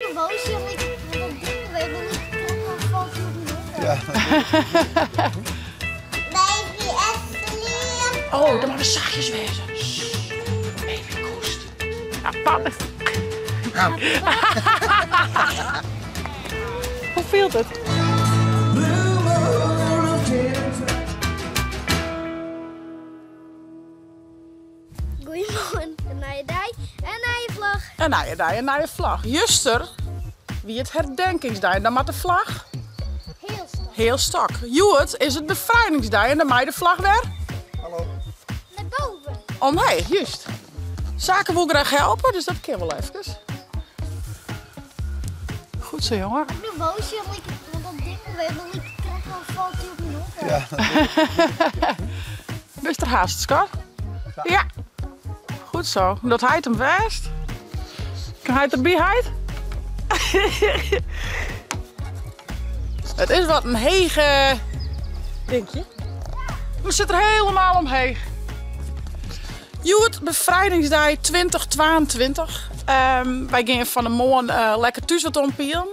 nu boos, want dat ding weet nog niet. Dan valt hij op mijn hoofd. Ja. Baby Efteling. Oh, dan maar de zachtjes wezen. Baby koest. Ja, pannen. Hoe voelt het? Goedemorgen, een nieuwe dag en een nieuwe vlag. En naar je vlag. Juster, wie het herdenkingsdag, dan maakt de vlag Heel snel. heel stak. Joet is het bevrijdingsdag en dan maakt de vlag weer Hallo. Naar boven. omheen. Juist. Zaken wil graag helpen, dus dat kan wel even. Goed zo, jongen. Nu boos, want dat ding weet nog niet. Dan valt hij op mijn hoofd. Ja. Best er haast, Scott? Ja. Goed zo. Dat hij hem vast. Kan hij het erbij houden? Het is wat een hege dingetje. We zitten er helemaal omheen. Joet, bevrijdingsdag 2022. Wij gingen van de morgen lekker thuis wat ompielen.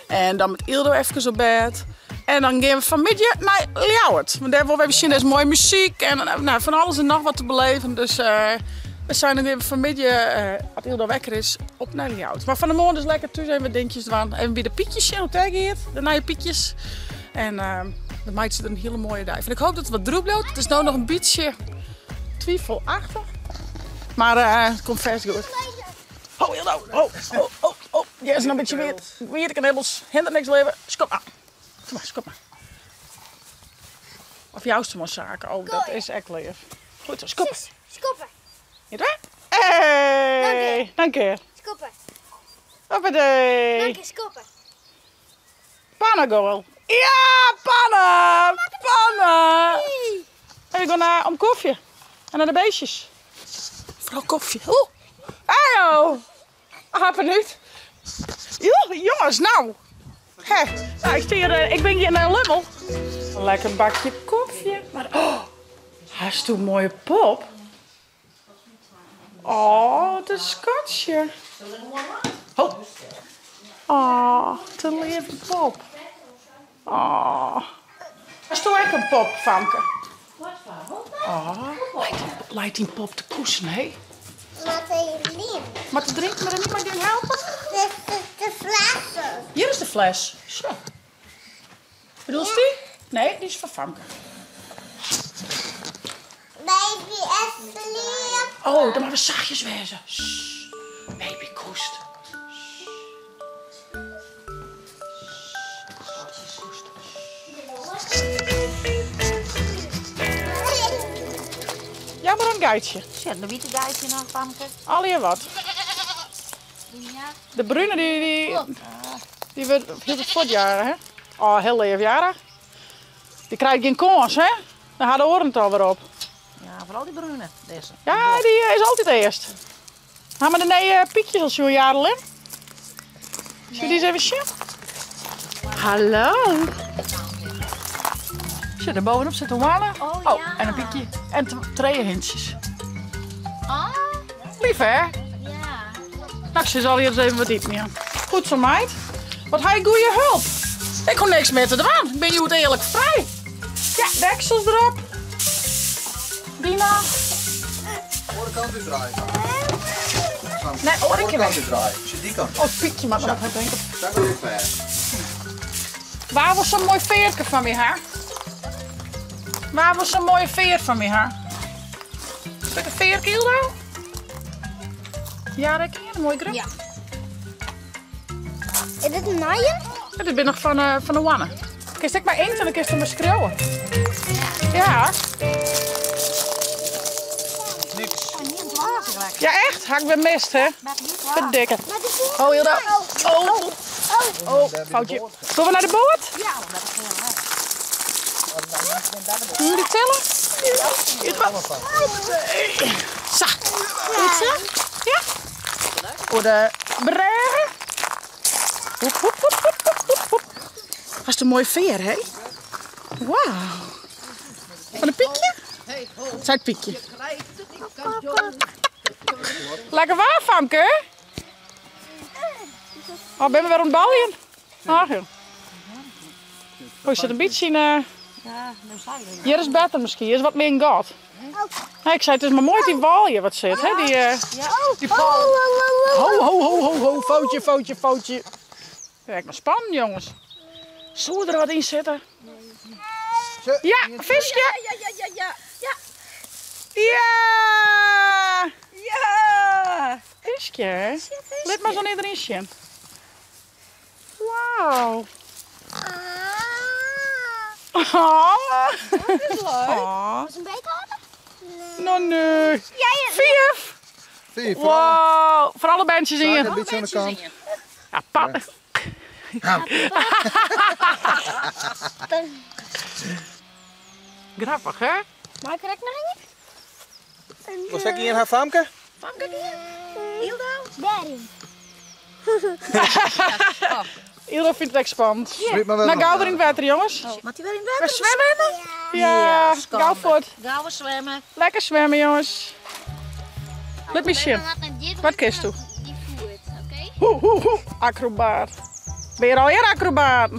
En dan met Ildo even op bed. En dan gaan we vanmiddag naar Ljouwert. Want daar hebben we zien, er is mooie muziek en nou, van alles en nog wat te beleven. Dus we zijn dan even vanmiddag, als Ildo wekker is, op naar Ljouwert. Maar van de morgen is lekker thuis even dingetjes doen. Even bij de pietjes zien hoe het gaat. De nieuwe pietjes. En dan maakt ze er een hele mooie dag. En ik hoop dat het wat droog blijft. Het is nu nog een beetje twijfelachtig. Maar het komt vast goed. Oh, Ildo. Oh. Jij is nog een beetje weer. Ik kan helemaal hinder niks leven. Schop aan. Kom maar, schop maar. Of jouwste maar zaken. Oh, dat is echt lief. Goed zo, skoppen. Skoppen. Je daar? Hey, dank je. Skoppen. Hoppatee. Dank je, skoppen. Pannengoal. Ja, pannen. Pannen. En we gaan naar om koffie. En naar de beestjes. Vooral koffie. Oeh. Ajo. Happen niet. Jongens, nou. Hé, nou, ik ben hier in een lummel. Een lekker bakje koffie. Maar, oh, hij is toch een mooie pop. Oh, de scotje. Oh, te lieve pop. Oh. Is toch echt een pop, Famke? Oh, lijkt die pop te kussen, hé? Wat heeft Lien? Maar te drinken, maar er niemand die helpen? De flessen. Hier is de fles. Zo. Bedoel je die? Nee, die is van Famke. Baby Efteling. Oh, dan maar we zachtjes wezen. Shh. Baby koest. Ja, maar een guidje. Zet een witte duitje nog, Famke. Alweer wat. Ja. De bruine die wordt voor het jaar, hè? Oh, heel leefjarig. Die krijgt geen kans, hè? Dan gaat de oren het alweer op. Ja, vooral die bruine. Deze. Ja, die is altijd eerst. Gaan we de nee pietjes als zo'n jaar in? Zullen we die eens even zien? Hallo. Zit er bovenop zit een wallen. Oh, ja. En een pietje. En twee hintjes. Ah, Lief, hè? ja. Nou, ze zal hier eens even wat eten, ja. Goed zo, meid. Wat heb je goede hulp. Ik kon niks meer te doen. Ik ben je eerlijk vrij. Ja, deksels erop. Dina. Andere kant weer draaien. Nee, hoor ik je Andere kant weg. weer draaien. Zit die kant. Oh, Pietje, maar dat heb ik. Zijn we weer ver. Waar was zo'n mooi veertje van je haar? Waar was zo'n mooie veer van je haar? Is dat een veertje, Ildo? Ja, dat ken je. Een mooi grip. Ja. Is dit een naaien? Ja, dit ben nog van de wanne. Kist ik maar één en dan kist hem maar schreeuwen. Ja. Niks. Ja, echt? Had ik weer mist, hè? Verdikke. Maar de Oh, Hilda. Oh, foutje. Zullen we naar de boot? Ja, dat is heel erg. Moet ik tellen? Zo. Goed zo? Ja. Voor de bregen. Hoep, hoep, hoep, hoep, hoep, hoep. Dat is een mooie veer, hè? Wauw. Van een piekje? Dat is het piekje. Lekker waar, Famke? Oh, ben we weer aan het ballen? Ah, ja. Oh, je zit een beetje in... Ja, dan sta je er. Hier is beter misschien, hier is wat meer een gat. Nee, ik zei, het is maar mooi die walje wat zit, hè? Die paal. Ho, foutje. Kijk, maar spannend, jongens. Zullen we er wat in zetten? Ja, visje! Ja! Visje. Let maar zo niet erin zien. Wauw. Oh. Dat is leuk. Oh. Was een beetje harder? Nou, nee. 5. 4 voor Wow. Voor alle bandjes in Zaken je. een beetje aan de kant. Ja, pat. Grappig, hè? Maar ik krijg nog een. Was ik hier haar famke? Daarin. Iedereen vindt het echt spannend. Spreek maar wel Nou, nog, gauw erin water, jongens. Moet hij weer in We water? zwemmen? Ja, gauw voort. Gaan we zwemmen. Lekker zwemmen, jongens. Let me zien. Wat kist toe? Die voert, oké? Hoe. Acrobaat. Ben je al hier acrobaat?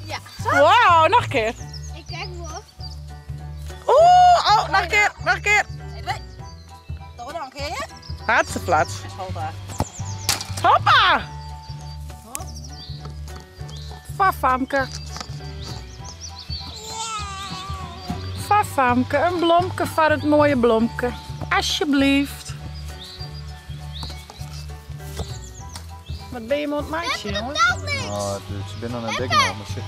Ja. Wauw, nog een keer. Ik kijk wel. Oh, nog een keer. Doe dan een keer. Hartstikke plaats. Hold daar. Hoppa! Fafamke. Fafamke, een blomke van het mooie blomke. Alsjeblieft. Wat ben je met meisje, jongens? Dat niks. Oh, ze ben aan het dikke nou, maar shit.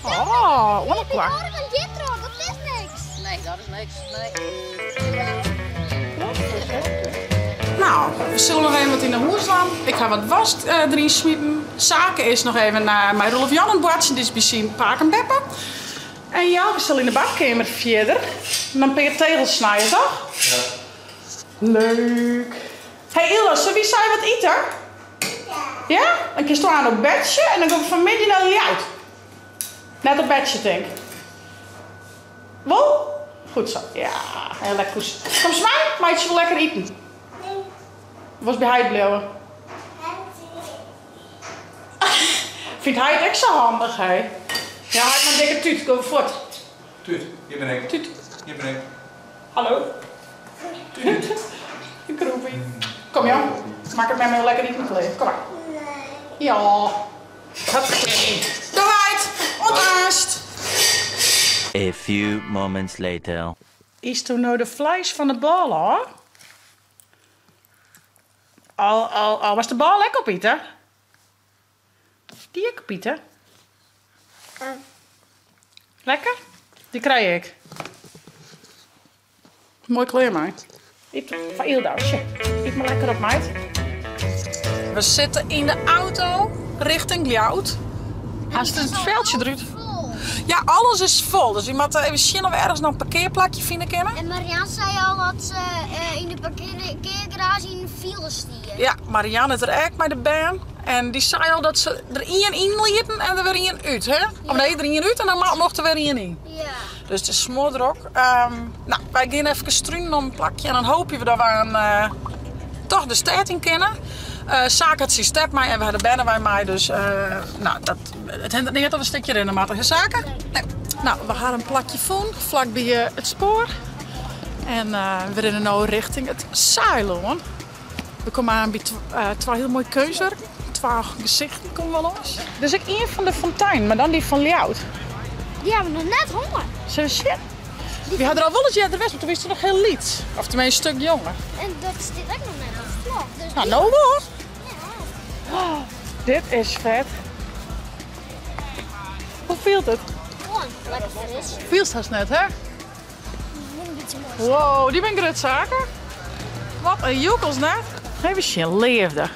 Oh, wat een Die klak. horen van Jitro, dat is niks. Nee, dat is niks. Nee. Nou, we zullen nog even wat in de hoer slaan. Ik ga wat was erin smieten. Zaken is nog even naar mijn Rolf Jan en Boartje, dit is misschien Paak en Beppe. En ja, we zullen in de badkamer verder. En dan ben je tegels snijden, toch? Ja. Leuk. Hey Ilda, zullen we samen wat eten? Ja? Dan kun je aan op bedje en dan gaan we vanmiddag naar de uit. Net op bedje, denk ik. Wel? Goed zo. Ja, heel lekker. Kom eens maar, meidje wil lekker eten. Was bij hij blijven? Vindt hij het echt zo handig, hè? Ja, hij heeft maar een dikke tuut. Kom voort. Tuut, hier ben ik. Tuut. Hier ben ik. Hallo? Tuut. Een kroepie. Kom Jan, maak het met me lekker eten gelegen. Kom maar. Ja. Hoppakee. Doe uit. Ontaast. A few moments later. Is toen nou de vlees van de bal, hoor? Al was de bal lekker, Pieter? Die ik, Pieter? Lekker? Die krijg ik. Mooi kleur, meid. Van Ildasje. Eet maar lekker op, meid. We zitten in de auto richting Ljout. Haast het veldje eruit. Vol. Ja, alles is vol. Dus je moet even zien of we ergens nog een parkeerplekje vinden kunnen. En Marianne zei al dat ze in de parkeergarage in de file stieren. Ja, Marianne is er echt bij de band. En die zei al dat ze er in lieten en er weer in uit, hè? Of nee, er in uit en dan mocht er weer in. Ja. Dus het is smoordrok. Nou, wij gaan even struinen om een plakje en dan hopen we dat we toch de stad in kennen. Zaak had ze step mij en we hadden bijna bij mij, dus het hindert niet dat we een stukje rennen maken. Zaken? Nee. Nou, we gaan een plakje voelen, vlak bij het spoor. En we rennen nu richting het Ceylon. We komen aan bij twee heel mooie keuzerken. Twee gezichten komen wel los. Dus ik één van de fontein, maar dan die van Ljout. Die hebben nog net honger. Zullen we zien? Die hadden al wel eens jij de west, maar toen wist je nog heel lied. Of tenminste een stuk jonger. En dat is dit ook nog net als vlog. Dus Nou, die- nou hoor. Ja. Oh, dit is vet. Hoe voelt het? Gewoon lekker fris. Feels dat net, hè? Een beetje mooi. Wow, die ben ik zaken. Wat een joekels net. Even zien, leefde.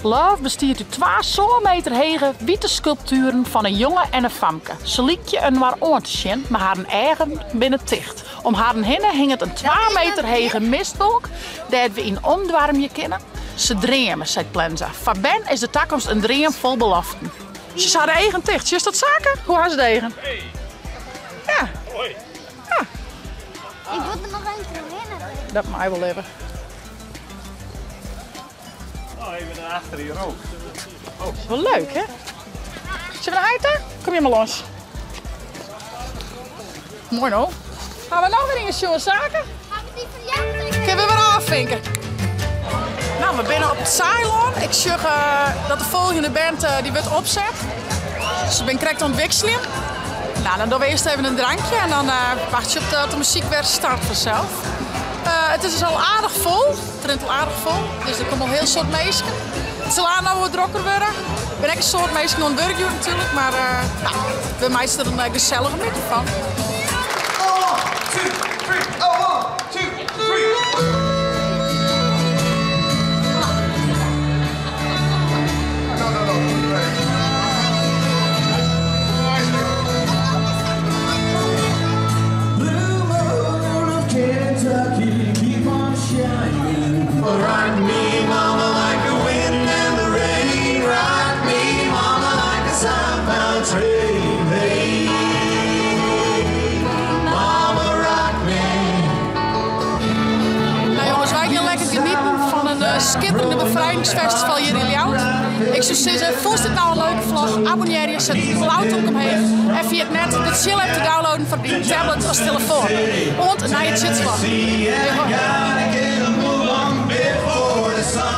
Love bestiert uit 2 zo'n meter hege witte sculpturen van een jongen en een famke. Ze liet je een waar aan te zien, maar haar eigen binnen dicht. Om haar heen hing het een 2 meter hege mistwolk, dat we in omdwarmje kennen. Ze dreamen, zei Plenza. Van Ben is de toekomst een dream vol beloften. Ze zou de eigen dicht. Zie je dat zaken? Hoe had ze de eigen? Ja. Ik wil er nog één keer winnen. Dat mij wel even. Oh, even naar achter hier ook. Wel leuk, hè? Zullen we naar eten? Kom hier maar los. Mooi nou. Gaan we nog weer in je show zaken? Gaan we die van jou trekken? Kunnen we weer afvinken? Nou, we binnen op het Ceylon. Ik zeg dat de volgende band die wordt opzet. Dus ik ben correct aan het wisselen. Nou, dan doen we eerst even een drankje en dan wacht je op dat de muziek weer start vanzelf. Het is dus al aardig vol. Het rent al aardig vol. Dus er komen al heel soort mensen. Het zal aan nou wat drokker worden. Ik ben echt een soort mensen aan het werken natuurlijk, maar nou, we meisteren er een gezellige beetje van. 1, 2, 3. Oh, 1, 2, 3. Rock me, mama, like the wind and the rain. Rock me, mama, like a southbound train. Hey, mama, rock me. Nou jongens, wij gaan lekker genieten van een schitterende bevrijdingsfestival hier in Ljouwert. Ik zou zeggen, vond dit nou een leuke vlog, abonneer je, zet een blauwtje omheen. En via het net de chill app te downloaden voor die tablet als telefoon. En naar je chitsvlog. Gotta get a move on before the sun.